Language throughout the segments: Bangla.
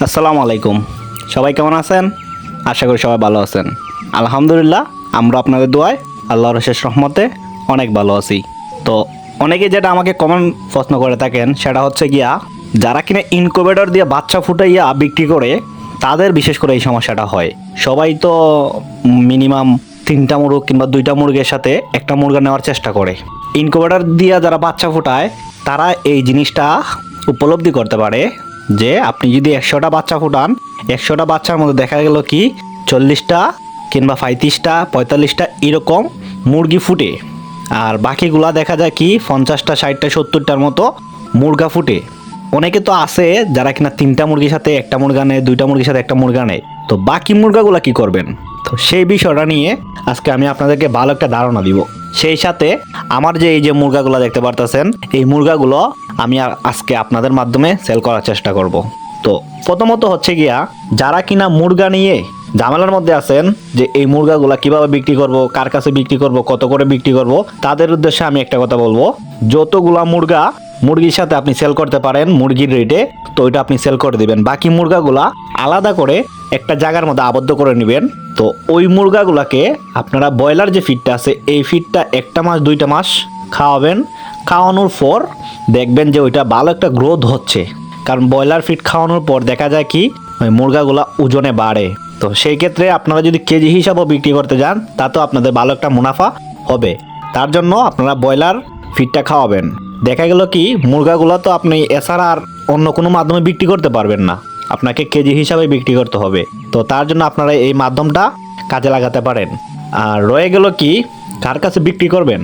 আসসালামু আলাইকুম। সবাই কেমন আছেন? আশা করি সবাই ভালো আছেন। আলহামদুলিল্লাহ, আমরা আপনাদের দোয়ায় আল্লাহর অশেষ রহমতে অনেক ভালো আছি। তো অনেকে যেটা আমাকে কমন প্রশ্ন করে থাকেন সেটা হচ্ছে গিয়া, যারা কিনা ইনকুবেটর দিয়ে বাচ্চা ফুটাইয়া বিক্রি করে তাদের বিশেষ করে এই সমস্যাটা হয়। সবাই তো মিনিমাম 3টা মুরগ কিংবা 2টা মুরগের সাথে একটা মুরগা নেওয়ার চেষ্টা করে। ইনকুবেটর দিয়ে যারা বাচ্চা ফুটায় তারা এই জিনিসটা উপলব্ধি করতে পারে যে আপনি যদি 100টা বাচ্চা ফুটান, 100টা বাচ্চার মধ্যে দেখা গেল কি 40টা কিংবা 35টা 45টা এরকম মুরগি ফুটে, আর বাকিগুলা দেখা যায় কি 50টা 60টা 70টার মতো মুরগা ফুটে। অনেকে তো আছে যারা কিনা 3টা মুরগির সাথে একটা মুরগা নেয়, 2টা মুরগির সাথে একটা মুরগা নেয়। তো বাকি মুরগাগুলা কি করবেন? তো সেই বিষয়টা নিয়ে আজকে আমি আপনাদেরকে ভালো একটা ধারণা দিব। সেই সাথে আমার যে এই যে মুরগাগুলো দেখতে পারতেছেন, এই মুরগাগুলো আমি আজকে আপনাদের মাধ্যমে সেল করার চেষ্টা করব। তো প্রথমত হচ্ছে গিয়া, যারা কিনা মুরগা নিয়ে ঝামেলার মধ্যে আছেন যে এই মুরগাগুলা কিভাবে বিক্রি করব, কার কাছে বিক্রি করব, কত করে বিক্রি করব, তাদের উদ্দেশ্যে আমি একটা কথা বলবো। যতগুলা মুরগির সাথে আপনি সেল করতে পারেন মুরগির রেটে, তো ওইটা আপনি সেল করে দিবেন। বাকি মুরগাগুলা আলাদা করে একটা জায়গার মধ্যে আবদ্ধ করে নেবেন। তো ওই মুরগাগুলাকে আপনারা ব্রয়লার যে ফিডটা আছে এই ফিডটা 1টা মাস 2টা মাস খাওয়াবেন। খাওয়ানোর পর দেখবেন যে ওইটা ভালো একটা গ্রোথ হচ্ছে, কারণ ব্রয়লার ফিড খাওয়ানোর পর দেখা যায় কি ওই মুরগাগুলা ওজনে বাড়ে। তো সেই ক্ষেত্রে আপনারা যদি কেজি হিসাবেও বিক্রি করতে যান তাতেও আপনাদের ভালো একটা মুনাফা হবে। তার জন্য আপনারা ব্রয়লার ফিডটা খাওয়াবেন। দেখা গেল কি মুরগাগুলো তো আপনি এছাড়া আর অন্য কোনো মাধ্যমে বিক্রি করতে পারবেন না, আপনাকে কেজি হিসাবে বিক্রি করতে হবে। তো তার জন্য আপনারা এই মাধ্যমটা কাজে লাগাতে পারেন। আর রয়ে গেল কি, কার কাছে বিক্রি করবেন?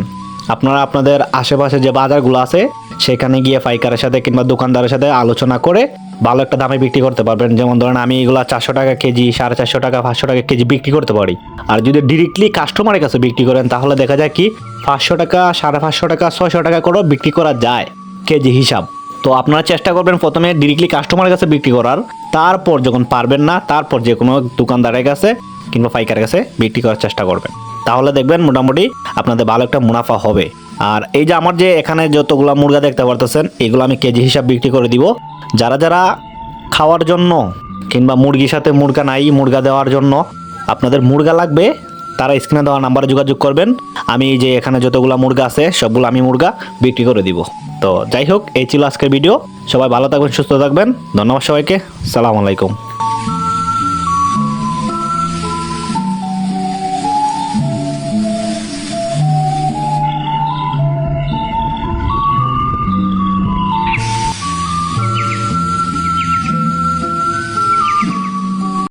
আপনারা আপনাদের আশেপাশে যে বাজারগুলো আছে সেখানে গিয়ে পাইকারের সাথে কিংবা দোকানদারের সাথে আলোচনা করে ভালো একটা দামে বিক্রি করতে পারবেন। যেমন ধরেন আমি এগুলো 400 টাকা কেজি, 450 টাকা, 500 টাকা কেজি বিক্রি করতে পারি। আর যদি ডিরেক্টলি কাস্টমারের কাছে বিক্রি করেন তাহলে দেখা যায় কি 500 টাকা, 550 টাকা, 600 টাকা করেও বিক্রি করা যায় কেজি হিসাব। তো আপনারা চেষ্টা করবেন প্রথমে ডিরেক্টলি কাস্টমারের কাছে বিক্রি করার, তারপর যখন পারবেন না তারপর যে কোনো দোকানদারের কাছে কিংবা পাইকারের কাছে বিক্রি করার চেষ্টা করবেন। তাহলে দেখবেন মোটামুটি আপনাদের ভালো একটা মুনাফা হবে। আর এই যে আমার যে এখানে যতগুলো মুরগা দেখতে পারতেছেন এগুলো আমি কেজি হিসাব বিক্রি করে দিব। যারা যারা খাওয়ার জন্য কিংবা মুরগির সাথে মুরগা নাই, মুরগা দেওয়ার জন্য আপনাদের মুরগা লাগবে, তারা স্ক্রিনে দেওয়া নাম্বারে যোগাযোগ করবেন। আমি এই যে এখানে যতগুলো মুরগা আছে সবগুলো আমি মুরগা বিক্রি করে দিব। তো যাই হোক, এই ছিল আজকের ভিডিও। সবাই ভালো থাকবেন, সুস্থ থাকবেন। ধন্যবাদ সবাইকে। সালাম আলাইকুম।